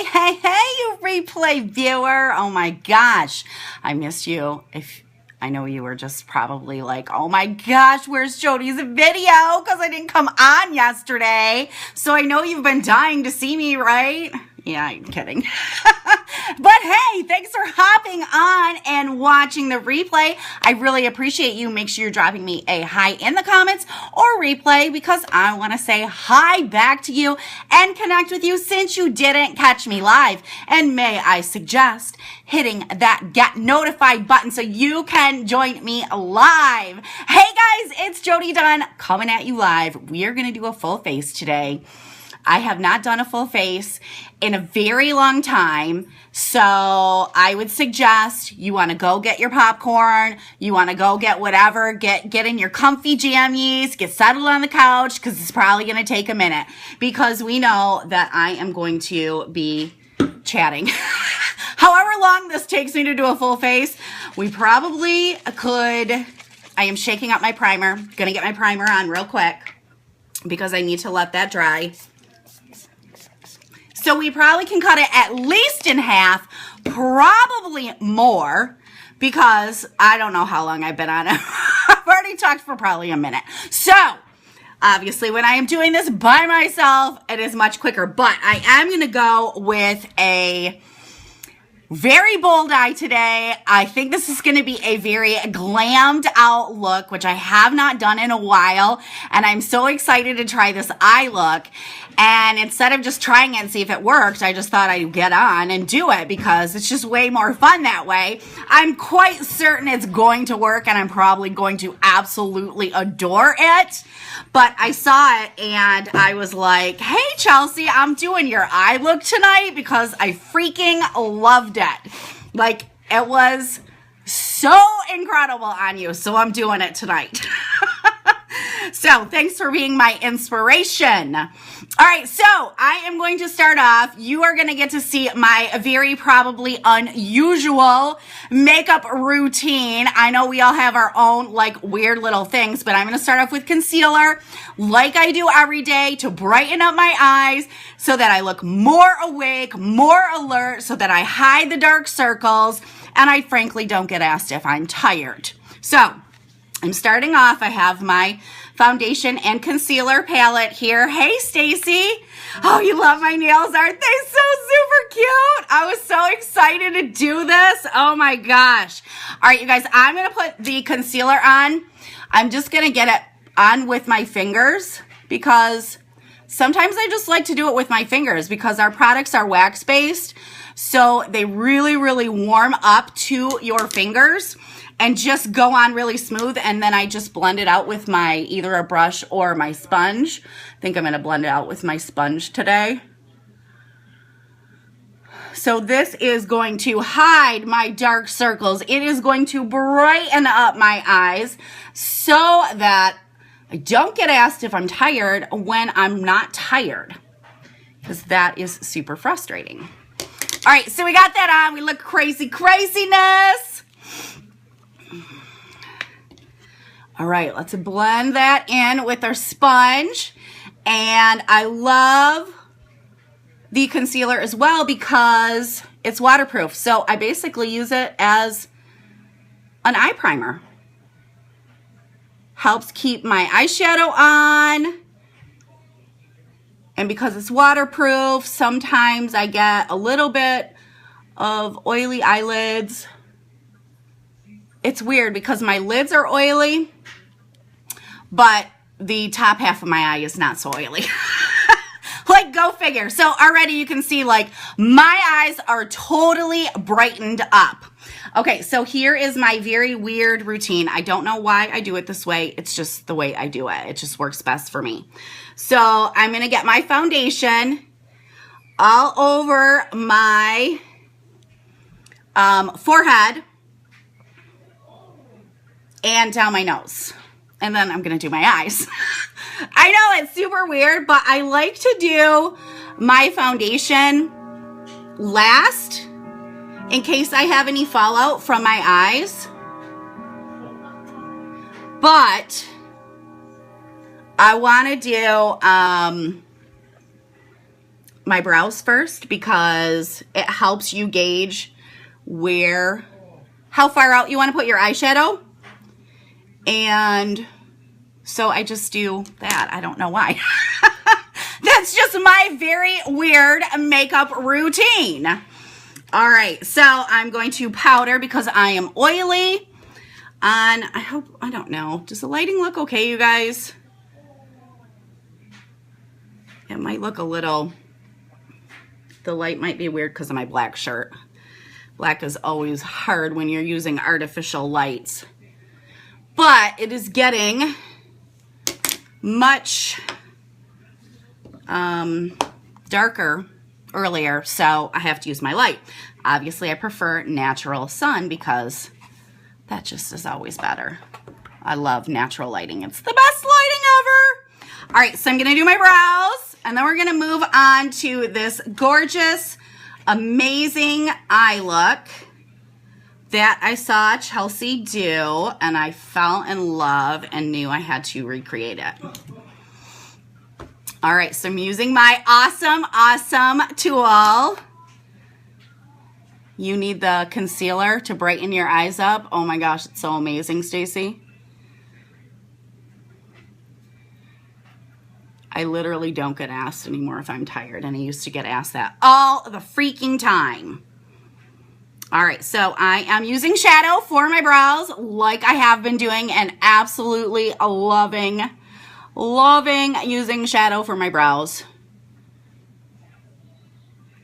Hey, you replay viewer. Oh my gosh, I missed you. I know you were just probably like, oh my gosh, where's Jody's video? Because I didn't come on yesterday. So I know you've been dying to see me, right? Yeah, I'm kidding. But hey, thanks for hopping on and watching the replay. I really appreciate you. Make sure you're dropping me a hi in the comments or replay because I want to say hi back to you and connect with you since you didn't catch me live. And may I suggest hitting that get notified button so you can join me live. Hey guys, it's Jody Dunn coming at you live. We are going to do a full face today. I have not done a full face in a very long time, so I would suggest you want to go get your popcorn, you want to go get whatever, get in your comfy jammies, get settled on the couch, because it's probably going to take a minute, because we know that I am going to be chatting. However long this takes me to do a full face, we probably could. I am shaking up my primer, going to get my primer on real quick, because I need to let that dry. So we probably can cut it at least in half, probably more, because I don't know how long I've been on it. I've already talked for probably a minute. So, obviously, when I am doing this by myself, it is much quicker. But I am going to go with a very bold eye today. I think this is going to be a very glammed out look, which I have not done in a while. And I'm so excited to try this eye look. And instead of just trying it and see if it worked, I just thought I'd get on and do it because it's just way more fun that way. I'm quite certain it's going to work and I'm probably going to absolutely adore it. But I saw it and I was like, hey, Chelsea, I'm doing your eye look tonight because I freaking loved it. Like, it was so incredible on you. So I'm doing it tonight. So thanks for being my inspiration. All right, so I am going to start off. You are going to get to see my very probably unusual makeup routine. I know we all have our own like weird little things, but I'm going to start off with concealer like I do every day to brighten up my eyes so that I look more awake, more alert, so that I hide the dark circles, and I frankly don't get asked if I'm tired. So I'm starting off. I have my foundation and concealer palette here. Hey, Stacy. Oh, you love my nails, aren't they so super cute? I was so excited to do this. Oh my gosh. All right, you guys, I'm going to put the concealer on. I'm just going to get it on with my fingers because sometimes I just like to do it with my fingers because our products are wax-based. So they really, really warm up to your fingers and just go on really smooth. And then I just blend it out with my either a brush or my sponge. I think I'm going to blend it out with my sponge today. So this is going to hide my dark circles. It is going to brighten up my eyes so that I don't get asked if I'm tired when I'm not tired, because that is super frustrating. All right, so we got that on. We look craziness. All right, let's blend that in with our sponge. And I love the concealer as well because it's waterproof. So I basically use it as an eye primer. Helps keep my eyeshadow on. And because it's waterproof, sometimes I get a little bit of oily eyelids. It's weird because my lids are oily, but the top half of my eye is not so oily. Like, go figure. So already you can see, like, my eyes are totally brightened up. Okay, so here is my very weird routine. I don't know why I do it this way. It's just the way I do it. It just works best for me. So I'm going to get my foundation all over my forehead and down my nose. And then I'm going to do my eyes. I know it's super weird, but I like to do my foundation last in case I have any fallout from my eyes. But I want to do my brows first because it helps you gauge how far out you want to put your eyeshadow. And so I just do that. I don't know why. That's just my very weird makeup routine. All right, so I'm going to powder because I am oily. And I don't know. Does the lighting look okay, you guys? It might look a little, the light might be weird because of my black shirt. Black is always hard when you're using artificial lights. But it is getting much darker earlier, so I have to use my light. Obviously, I prefer natural sun because that just is always better. I love natural lighting. It's the best lighting ever. All right, so I'm going to do my brows, and then we're going to move on to this gorgeous, amazing eye look that I saw Chelsea do, and I fell in love and knew I had to recreate it. All right, so I'm using my awesome tool. You need the concealer to brighten your eyes up. Oh my gosh, it's so amazing, Stacy. I literally don't get asked anymore if I'm tired, and I used to get asked that all the freaking time. All right, so I am using shadow for my brows like I have been doing, and absolutely loving using shadow for my brows.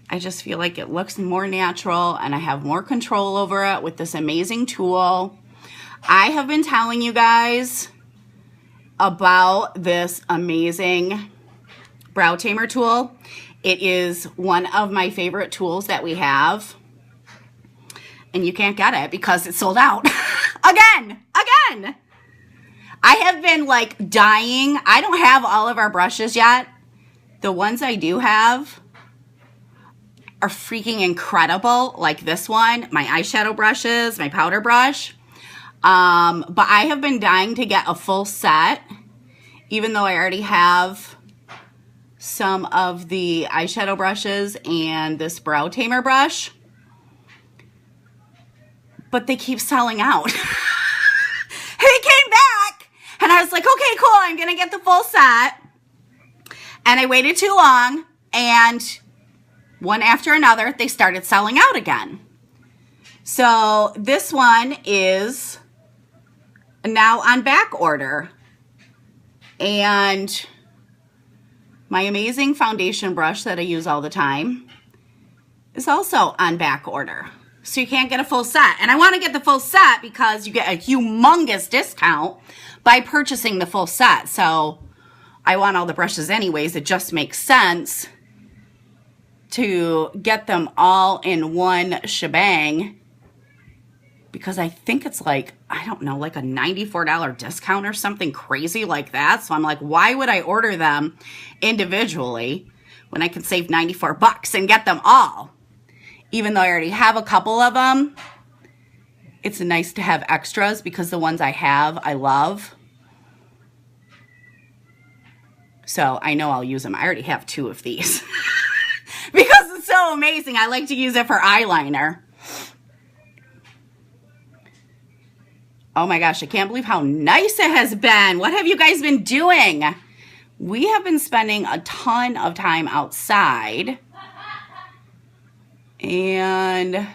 I just feel like it looks more natural and I have more control over it with this amazing tool. I have been telling you guys about this amazing brow tamer tool. It is one of my favorite tools that we have. And you can't get it because it's sold out. Again. I have been like dying. I don't have all of our brushes yet. The ones I do have are freaking incredible. Like this one, my eyeshadow brushes, my powder brush. But I have been dying to get a full set, even though I already have some of the eyeshadow brushes and this brow tamer brush. But they keep selling out. They came back, and I was like, okay, cool, I'm gonna get the full set. And I waited too long, and one after another, they started selling out again. So this one is now on back order. And my amazing foundation brush that I use all the time is also on back order. So you can't get a full set. And I want to get the full set because you get a humongous discount by purchasing the full set. So I want all the brushes anyways. It just makes sense to get them all in one shebang because I think it's like, I don't know, like a $94 discount or something crazy like that. So I'm like, why would I order them individually when I can save 94 bucks and get them all? Even though I already have a couple of them, it's nice to have extras because the ones I have, I love. So I know I'll use them. I already have 2 of these because it's so amazing. I like to use it for eyeliner. Oh my gosh, I can't believe how nice it has been. What have you guys been doing? We have been spending a ton of time outside. And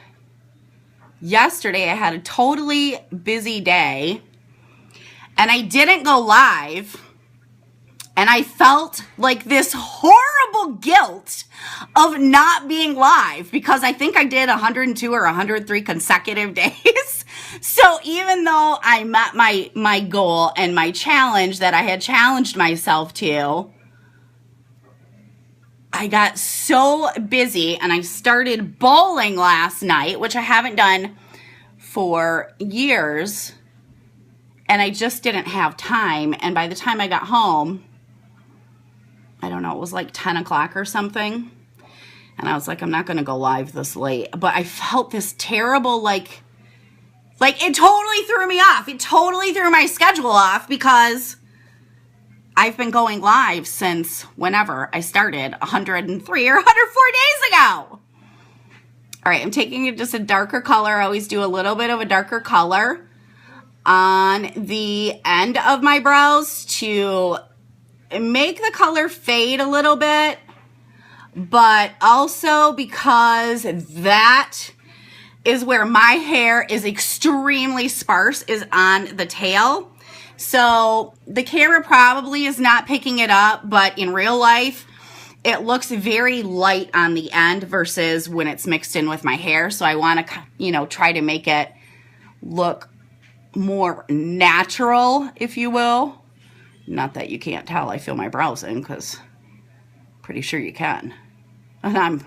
yesterday I had a totally busy day and I didn't go live, and I felt like this horrible guilt of not being live because I think I did 102 or 103 consecutive days. So even though I met my goal and my challenge that I had challenged myself to, I got so busy and I started bowling last night, which I haven't done for years, and I just didn't have time. And by the time I got home, I don't know, it was like 10 o'clock or something. And I was like, I'm not going to go live this late. But I felt this terrible, like it totally threw me off. It totally threw my schedule off because I've been going live since whenever I started, 103 or 104 days ago. All right, I'm taking just a darker color. I always do a little bit of a darker color on the end of my brows to make the color fade a little bit, but also because that is where my hair is extremely sparse, is on the tail. So the camera probably is not picking it up, but in real life, it looks very light on the end versus when it's mixed in with my hair. So I want to, you know, try to make it look more natural, if you will. Not that you can't tell I feel my brows in, because pretty sure you can. And I'm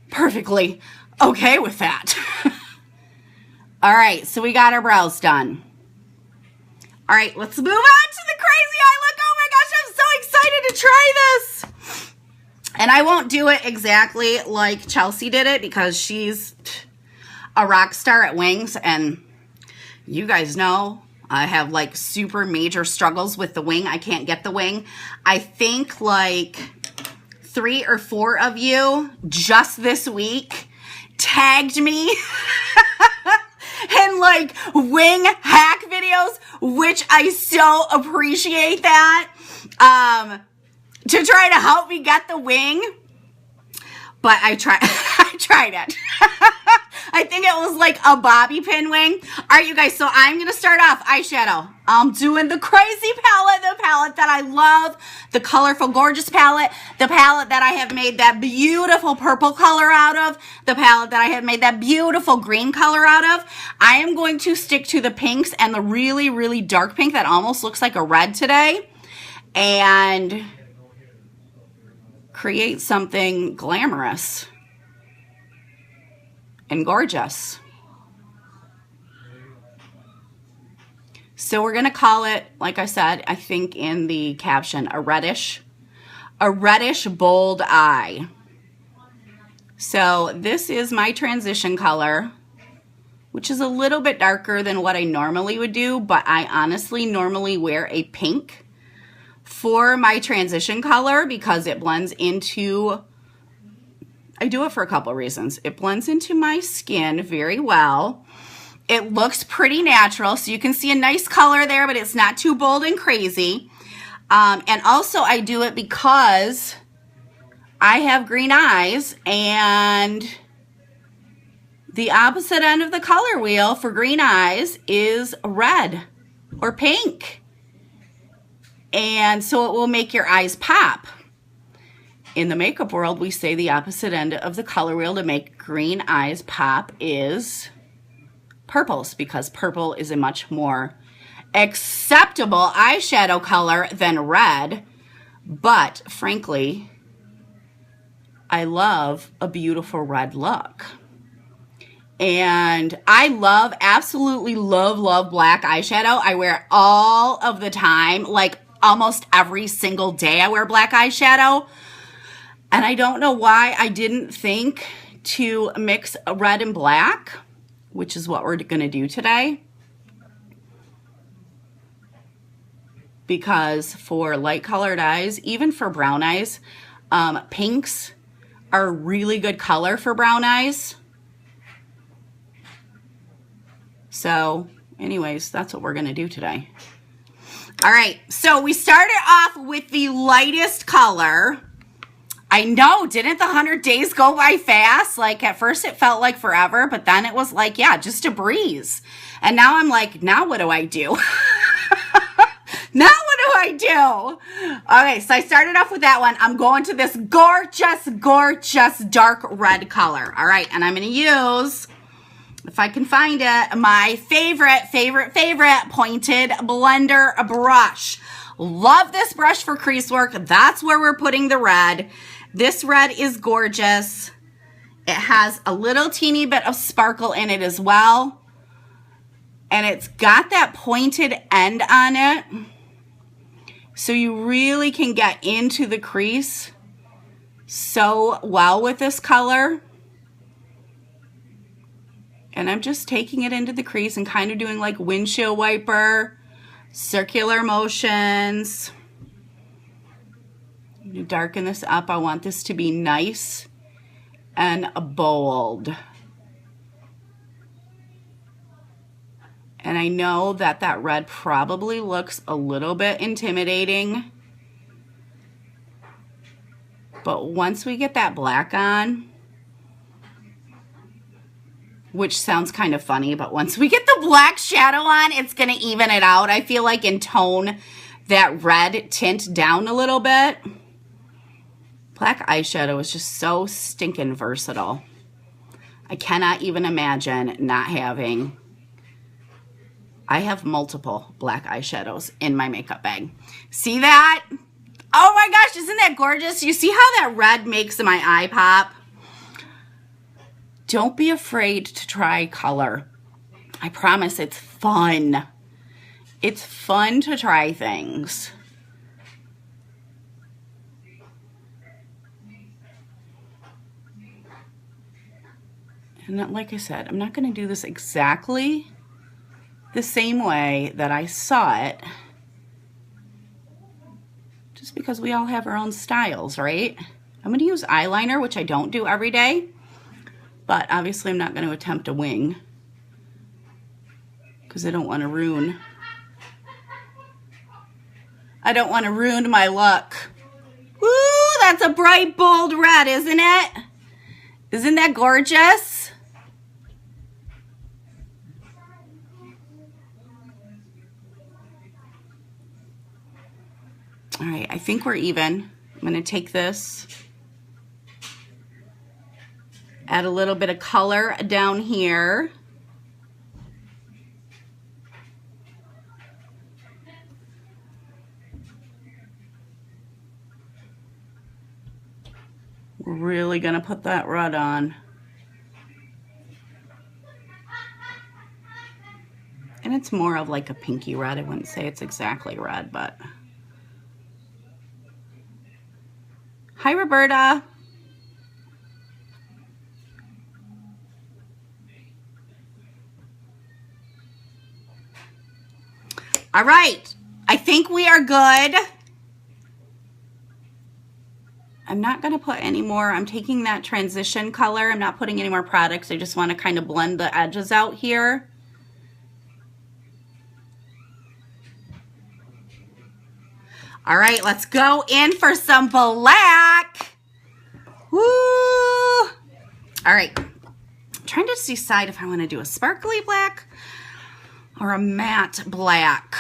perfectly okay with that. All right, so we got our brows done. All right, let's move on to the crazy eye look. Oh my gosh, I'm so excited to try this. And I won't do it exactly like Chelsea did it because she's a rock star at wings, and you guys know I have like super major struggles with the wing. I can't get the wing. I think like 3 or 4 of you just this week tagged me in like wing hack videos, which I so appreciate that, to try to help me get the wing. But I tried it. I think it was like a bobby pin wing. All right, you guys, so I'm going to start off eyeshadow. I'm doing the crazy palette, the palette that I love, the Colorful Gorgeous palette, the palette that I have made that beautiful purple color out of, the palette that I have made that beautiful green color out of. I am going to stick to the pinks and the really, really dark pink that almost looks like a red today, and create something glamorous and gorgeous. So we're gonna call it, like I said, I think in the caption, a reddish bold eye. So this is my transition color, which is a little bit darker than what I normally would do, but I honestly normally wear a pink for my transition color because it blends into, I do it for a couple reasons. It blends into my skin very well. It looks pretty natural, so you can see a nice color there, but it's not too bold and crazy. And also I do it because I have green eyes, and the opposite end of the color wheel for green eyes is red or pink. And so it will make your eyes pop. In the makeup world, we say the opposite end of the color wheel to make green eyes pop is purples, because purple is a much more acceptable eyeshadow color than red. But frankly, I love a beautiful red look. And I love, absolutely love black eyeshadow. I wear it all of the time, like almost every single day I wear black eyeshadow. And I don't know why I didn't think to mix red and black, which is what we're gonna do today. Because for light colored eyes, even for brown eyes, pinks are a really good color for brown eyes. So anyways, that's what we're gonna do today. All right, so we started off with the lightest color. I know, didn't the 100 days go by fast? Like at first it felt like forever, but then it was like, yeah, just a breeze. And now I'm like, now what do I do? Now what do I do? Okay, so I started off with that one. I'm going to this gorgeous, gorgeous dark red color. All right, and I'm gonna use, if I can find it, my favorite pointed blender brush. Love this brush for crease work. That's where we're putting the red. This red is gorgeous. It has a little teeny bit of sparkle in it as well. And it's got that pointed end on it. So you really can get into the crease so well with this color. And I'm just taking it into the crease and kind of doing like windshield wiper, circular motions. to darken this up. I want this to be nice and bold. And I know that that red probably looks a little bit intimidating, but once we get that black on, which sounds kind of funny, but once we get the black shadow on, it's gonna even it out. I feel like, and tone that red tint down a little bit. Black eyeshadow is just so stinking versatile. I cannot even imagine not having. I have multiple black eyeshadows in my makeup bag. See that? Oh my gosh, isn't that gorgeous? You see how that red makes my eye pop? Don't be afraid to try color. I promise it's fun. It's fun to try things. And like I said, I'm not going to do this exactly the same way that I saw it, just because we all have our own styles, right? I'm going to use eyeliner, which I don't do every day, but obviously I'm not going to attempt a wing because I don't want to ruin my look. Woo, that's a bright, bold red, isn't it? Isn't that gorgeous? All right, I think we're even. I'm going to take this, add a little bit of color down here. We're really going to put that red on. And it's more of like a pinky red. I wouldn't say it's exactly red, but... Hi, Roberta. All right, I think we are good. I'm not gonna put any more. I'm taking that transition color. I'm not putting any more products. I just wanna kind of blend the edges out here. All right, let's go in for some black. Woo! All right, I'm trying to decide if I want to do a sparkly black or a matte black.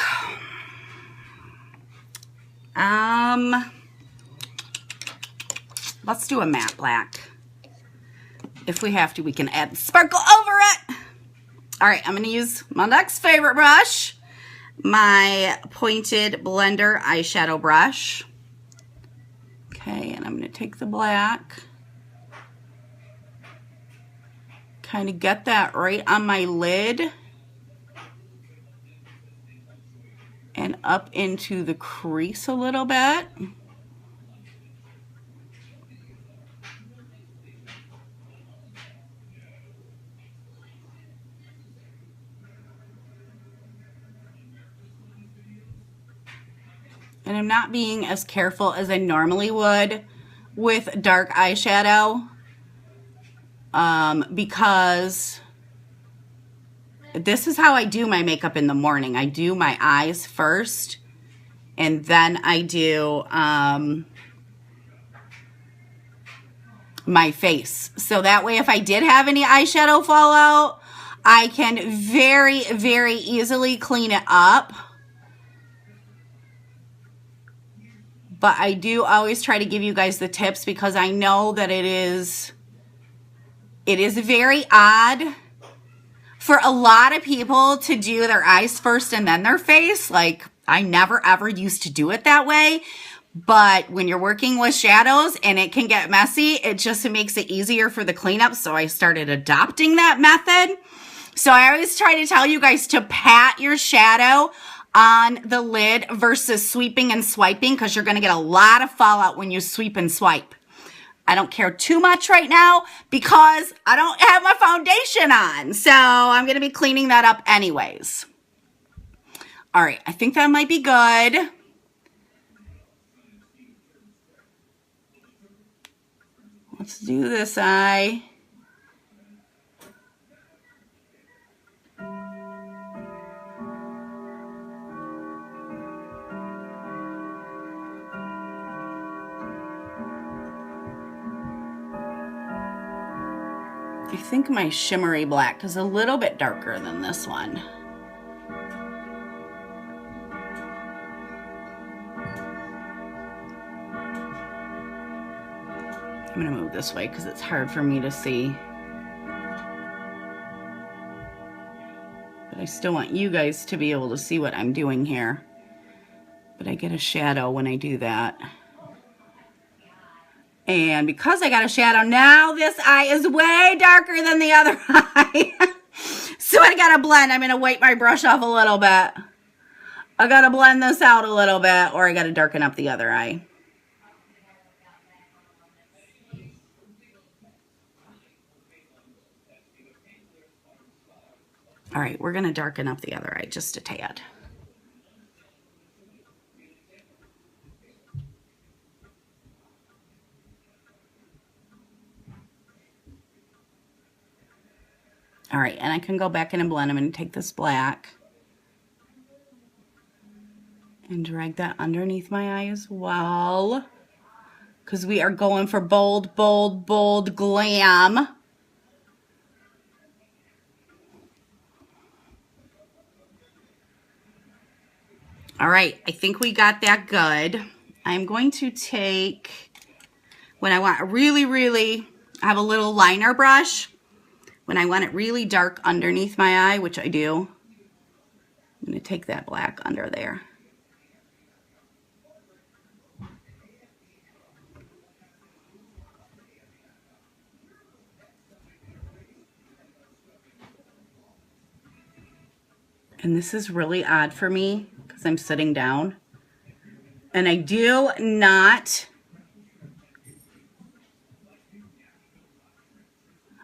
Let's do a matte black. If we have to, we can add sparkle over it. All right, I'm going to use my next favorite brush, my pointed blender eyeshadow brush. Okay, and I'm going to take the black, kind of get that right on my lid and up into the crease a little bit. And I'm not being as careful as I normally would with dark eyeshadow because this is how I do my makeup in the morning. I do my eyes first and then I do my face. So that way if I did have any eyeshadow fallout, I can very, very easily clean it up. But I do always try to give you guys the tips because I know that it is very odd for a lot of people to do their eyes first and then their face. Like, I never ever used to do it that way. But when you're working with shadows and it can get messy, it just makes it easier for the cleanup. So I started adopting that method. So I always try to tell you guys to pat your shadow on the lid versus sweeping and swiping because you're going to get a lot of fallout when you sweep and swipe. I don't care too much right now because I don't have my foundation on. So I'm going to be cleaning that up anyways. All right, I think that might be good. Let's do this eye. I think my shimmery black is a little bit darker than this one. I'm gonna move this way because it's hard for me to see. But I still want you guys to be able to see what I'm doing here. But I get a shadow when I do that. And because I got a shadow, now this eye is way darker than the other eye. So I gotta blend. I'm gonna wipe my brush off a little bit. I gotta blend this out a little bit, or I gotta darken up the other eye. All right, we're gonna darken up the other eye just a tad. All right, and I can go back in and blend. I'm gonna take this black and drag that underneath my eye as well, because we are going for bold, bold, bold glam. All right, I think we got that good. I'm going to take, when I want really, I have a little liner brush. When I want it really dark underneath my eye, which I do, I'm going to take that black under there. And this is really odd for me because I'm sitting down. And I do not,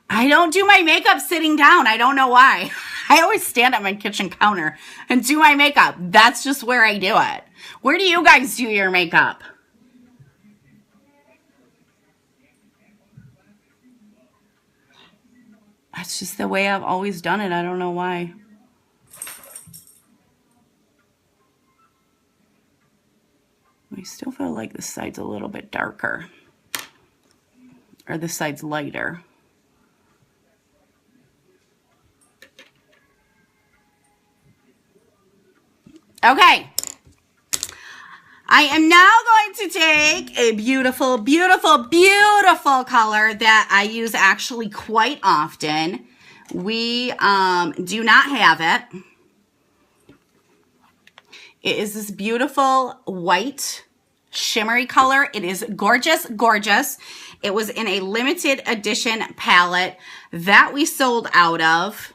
I don't do my makeup sitting down. I don't know why. I always stand at my kitchen counter and do my makeup. That's just where I do it. Where do you guys do your makeup? That's just the way I've always done it. I don't know why. I still feel like this side's a little bit darker, or this side's lighter. Okay. I am now going to take a beautiful, beautiful, beautiful color that I use actually quite often. We do not have it. It is this beautiful white shimmery color. It is gorgeous, gorgeous. It was in a limited edition palette that we sold out of.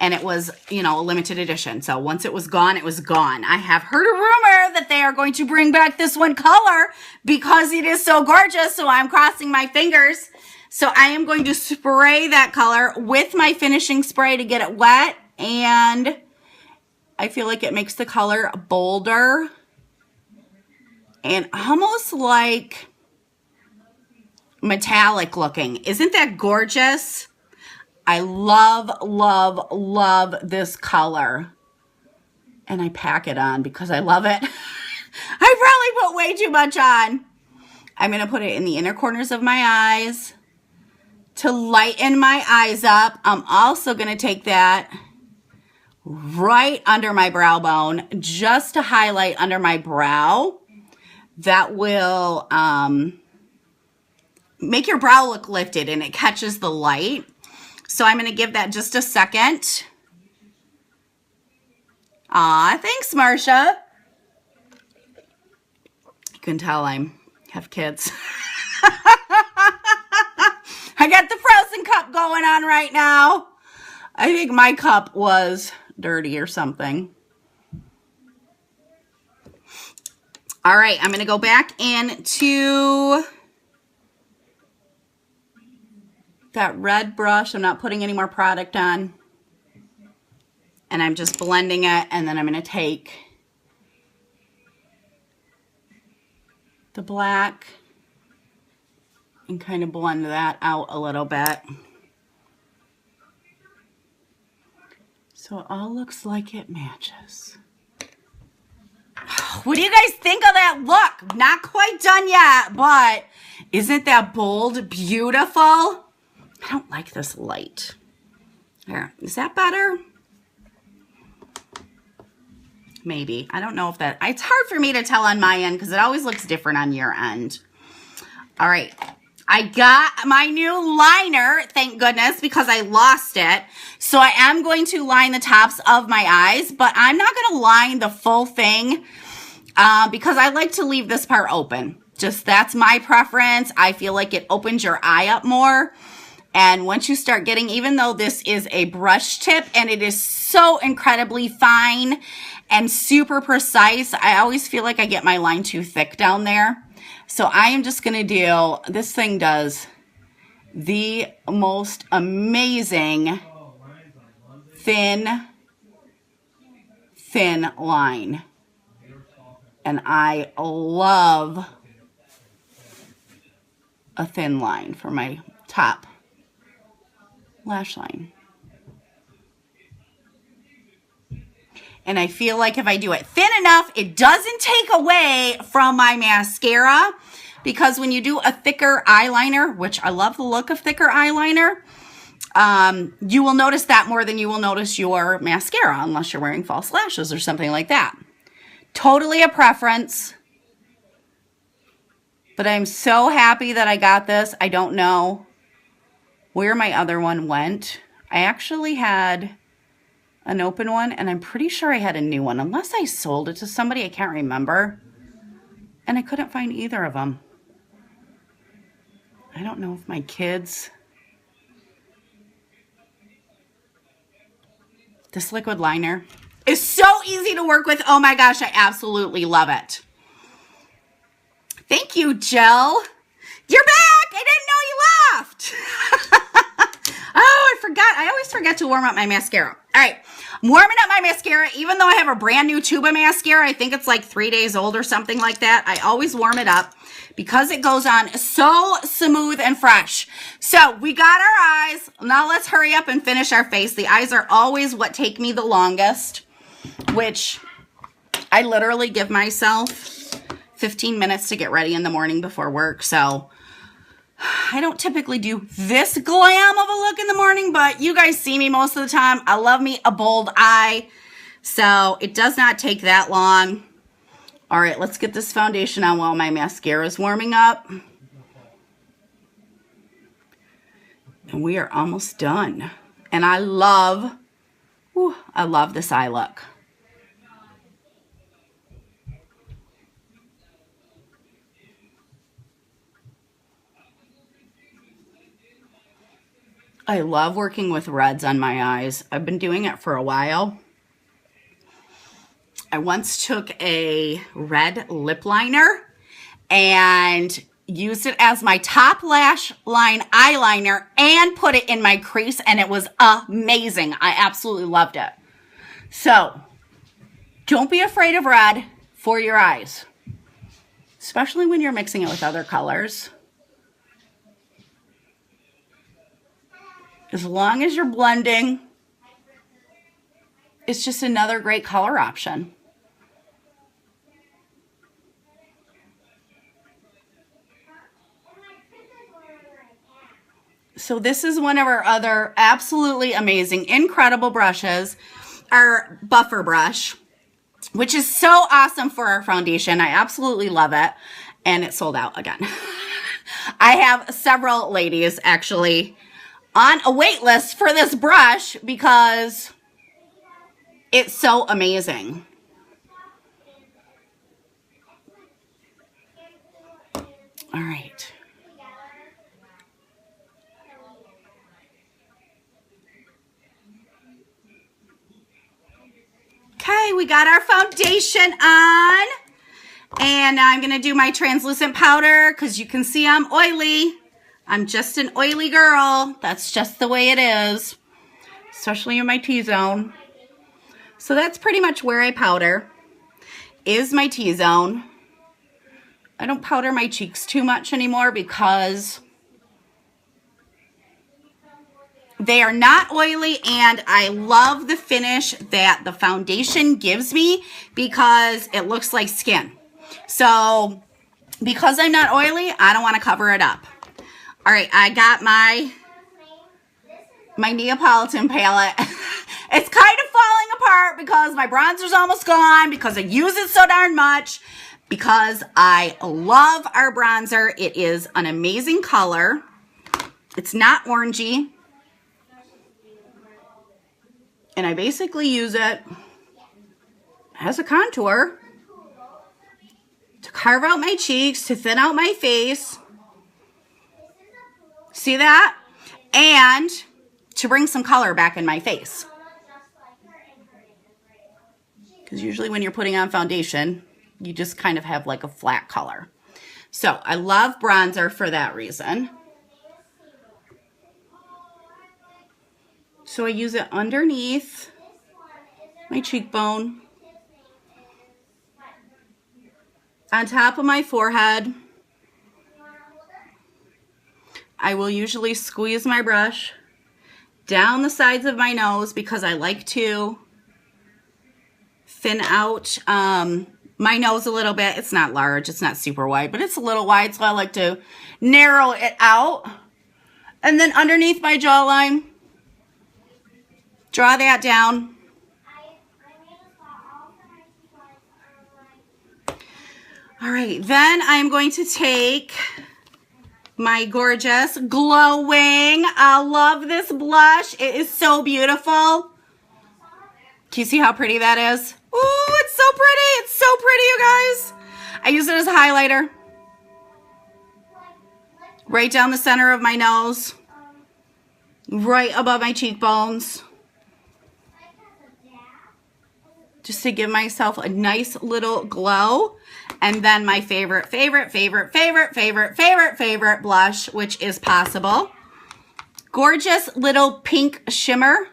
And it was, you know, a limited edition. So once it was gone, it was gone. I have heard a rumor that they are going to bring back this one color because it is so gorgeous. So I'm crossing my fingers. So I am going to spray that color with my finishing spray to get it wet. And I feel like it makes the color bolder and almost like metallic looking. Isn't that gorgeous? I love, love, love this color. And I pack it on because I love it. I probably put way too much on. I'm going to put it in the inner corners of my eyes to lighten my eyes up. I'm also going to take that right under my brow bone just to highlight under my brow. That will make your brow look lifted and it catches the light. So I'm going to give that just a second. Aw, thanks, Marsha. You can tell I have kids. I got the frozen cup going on right now. I think my cup was dirty or something. All right, I'm going to go back into that red brush. I'm not putting any more product on. And I'm just blending it. And then I'm going to take the black and kind of blend that out a little bit. So it all looks like it matches. What do you guys think of that look? Not quite done yet, but isn't that bold beautiful? I don't like this light. There, is that better? Maybe. I don't know if that, it's hard for me to tell on my end because it always looks different on your end. All right. I got my new liner, thank goodness, because I lost it. So I am going to line the tops of my eyes, but I'm not going to line the full thing because I like to leave this part open. Just that's my preference. I feel like it opens your eye up more. And once you start getting, even though this is a brush tip and it is so incredibly fine and super precise, I always feel like I get my line too thick down there. So I am just going to do, this thing does the most amazing thin line. And I love a thin line for my top lash line. And I feel like if I do it thin enough, it doesn't take away from my mascara, because when you do a thicker eyeliner, which I love the look of thicker eyeliner, you will notice that more than you will notice your mascara, unless you're wearing false lashes or something like that. Totally a preference. But I'm so happy that I got this. I don't know where my other one went. I actually had an open one, and I'm pretty sure I had a new one, unless I sold it to somebody. I can't remember. And I couldn't find either of them. I don't know if my kids... This liquid liner is so easy to work with. Oh my gosh, I absolutely love it. Thank you, Jill. You're back! I didn't know you left! Oh, I forgot. I always forget to warm up my mascara. All right, I'm warming up my mascara, even though I have a brand new tube of mascara. I think it's like 3 days old or something like that. I always warm it up because it goes on so smooth and fresh. So we got our eyes. Now let's hurry up and finish our face. The eyes are always what take me the longest, which I literally give myself 15 minutes to get ready in the morning before work. So I don't typically do this glam of a look in the morning, but you guys see me most of the time. I love me a bold eye, so it does not take that long. All right, let's get this foundation on while my mascara is warming up. And we are almost done. And I love this eye look. I love working with reds on my eyes. I've been doing it for a while. I once took a red lip liner and used it as my top lash line eyeliner and put it in my crease, and it was amazing. I absolutely loved it. So don't be afraid of red for your eyes, especially when you're mixing it with other colors. As long as you're blending, it's just another great color option. So this is one of our other absolutely amazing, incredible brushes, our buffer brush, which is so awesome for our foundation. I absolutely love it. And it sold out again. I have several ladies actually on a wait list for this brush because it's so amazing. All right. Okay, we got our foundation on. And now I'm going to do my translucent powder because you can see I'm oily. I'm just an oily girl. That's just the way it is, especially in my T-zone. So that's pretty much where I powder, is my T-zone. I don't powder my cheeks too much anymore because They are not oily, and I love the finish that the foundation gives me because it looks like skin. So because I'm not oily, I don't want to cover it up. All right, I got my Neapolitan palette. It's kind of falling apart because my bronzer's almost gone because I use it so darn much, because I love our bronzer. It is an amazing color. It's not orangey. And I basically use it as a contour to carve out my cheeks, to thin out my face. See that? And to bring some color back in my face. Because usually when you're putting on foundation, you just kind of have like a flat color. So I love bronzer for that reason. So I use it underneath my cheekbone, on top of my forehead. I will usually squeeze my brush down the sides of my nose because I like to thin out my nose a little bit. It's not large, it's not super wide, but it's a little wide, so I like to narrow it out. And then underneath my jawline, draw that down. All right, then I'm going to take my gorgeous glowing, I love this blush. It is so beautiful. Can you see how pretty that is? Ooh, it's so pretty. It's so pretty, you guys. I use it as a highlighter. Right down the center of my nose. Right above my cheekbones. Just to give myself a nice little glow. And then my favorite blush, which is Possible. Gorgeous little pink shimmer.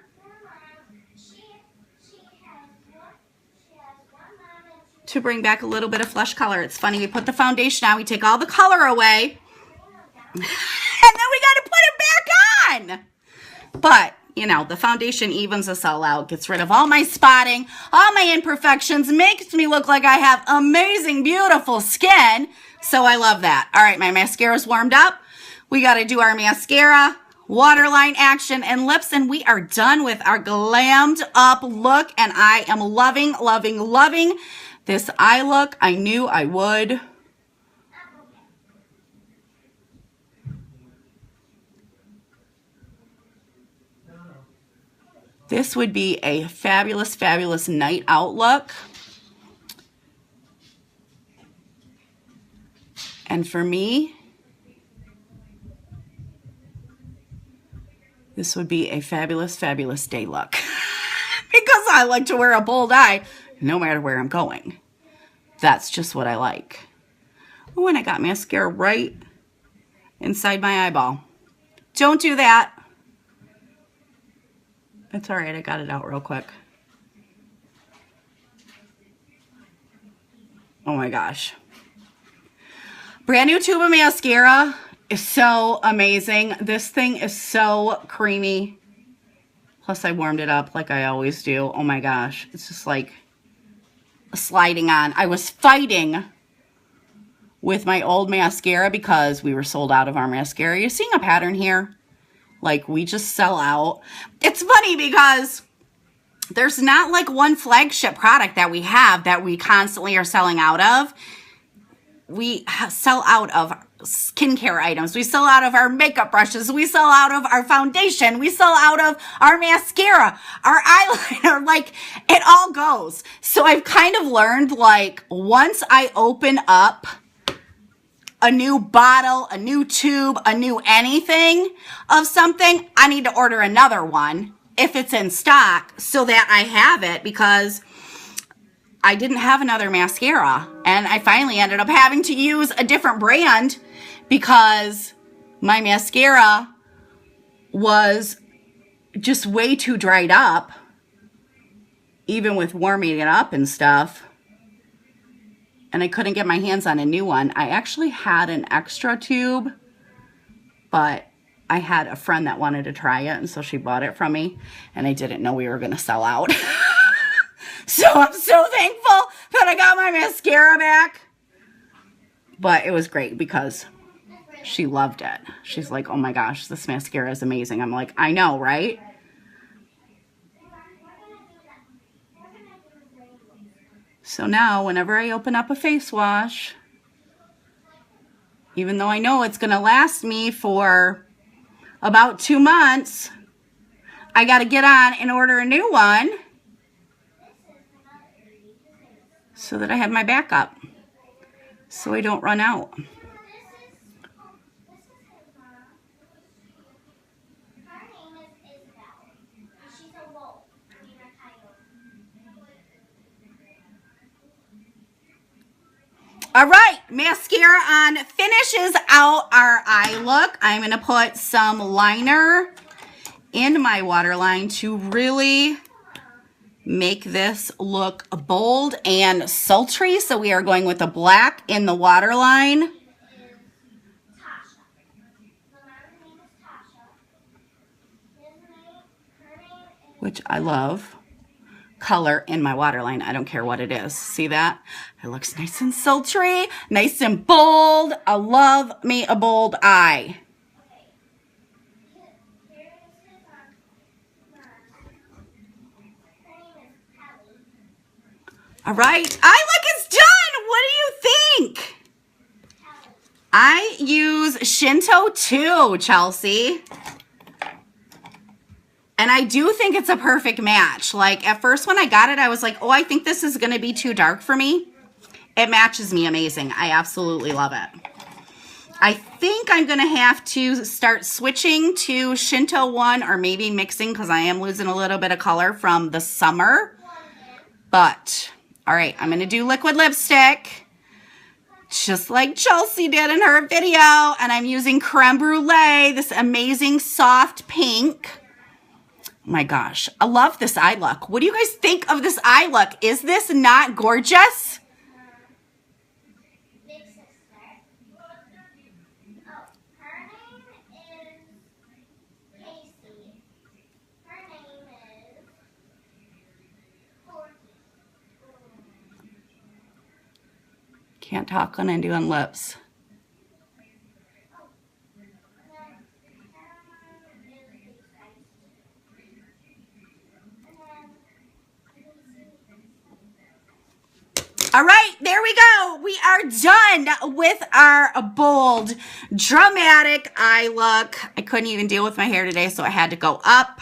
To bring back a little bit of flesh color. It's funny, we put the foundation on, we take all the color away, and then we got to put it back on. But, you know, the foundation evens us all out, gets rid of all my spotting, all my imperfections, makes me look like I have amazing, beautiful skin. So I love that. All right, my mascara's warmed up. We got to do our mascara, waterline action, and lips, and we are done with our glammed up look, and I am loving, loving, loving this eye look. I knew I would. This would be a fabulous, fabulous night out look. And for me, this would be a fabulous, fabulous day look. Because I like to wear a bold eye no matter where I'm going. That's just what I like. Oh, and I got mascara right inside my eyeball. Don't do that. It's all right, I got it out real quick. Oh my gosh. Brand new tube of mascara is so amazing. This thing is so creamy. Plus I warmed it up like I always do. Oh my gosh, it's just like sliding on. I was fighting with my old mascara because we were sold out of our mascara. You're seeing a pattern here? Like, we just sell out. It's funny because there's not like one flagship product that we have that we constantly are selling out of. We sell out of skincare items. We sell out of our makeup brushes. We sell out of our foundation. We sell out of our mascara, our eyeliner. Like, it all goes. So I've kind of learned, like, once I open up a new bottle, a new tube, a new anything of something, I need to order another one if it's in stock so that I have it, because I didn't have another mascara, and I finally ended up having to use a different brand because my mascara was just way too dried up, even with warming it up and stuff, and I couldn't get my hands on a new one. I actually had an extra tube, but I had a friend that wanted to try it, and so she bought it from me, and I didn't know we were going to sell out. So I'm so thankful that I got my mascara back. But it was great because she loved it. She's like, oh my gosh, this mascara is amazing. I'm like, I know, right? So now whenever I open up a face wash, even though I know it's going to last me for about 2 months, I got to get on and order a new one so that I have my backup, so I don't run out. All right, mascara on finishes out our eye look. I'm going to put some liner in my waterline to really make this look bold and sultry. So we are going with the black in the waterline. Which I love. Color in my waterline. I don't care what it is. See that? It looks nice and sultry, nice and bold. I love me a bold eye. All right, eye look is done. What do you think? I use Shinto too, Chelsea. And I do think it's a perfect match. Like, at first when I got it, I was like, oh, I think this is going to be too dark for me. It matches me amazing. I absolutely love it. I think I'm going to have to start switching to Shinto one, or maybe mixing, because I am losing a little bit of color from the summer. But, all right, I'm going to do liquid lipstick, just like Chelsea did in her video. And I'm using Creme Brulee, this amazing soft pink. My gosh, I love this eye look. What do you guys think of this eye look? Is this not gorgeous? Big sister. Oh, her name is Casey. Her name is Corky. Can't talk when I'm doing lips. All right, there we go. We are done with our bold, dramatic eye look. I couldn't even deal with my hair today, so I had to go up.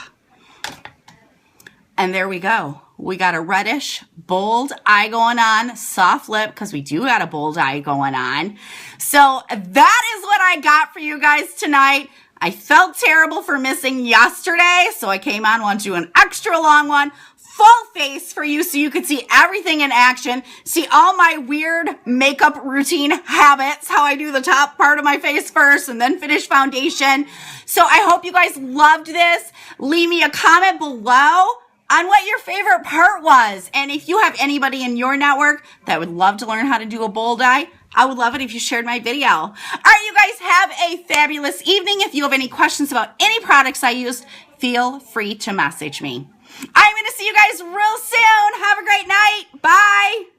And there we go. We got a reddish, bold eye going on, soft lip, because we do got a bold eye going on. So that is what I got for you guys tonight. I felt terrible for missing yesterday, so I came on, wanted to do an extra long one. Full face for you so you could see everything in action, see all my weird makeup routine habits, how I do the top part of my face first and then finish foundation. So I hope you guys loved this. Leave me a comment below on what your favorite part was. And if you have anybody in your network that would love to learn how to do a bold eye, I would love it if you shared my video. All right, you guys have a fabulous evening. If you have any questions about any products I used, feel free to message me. I'm going to see you guys real soon. Have a great night. Bye.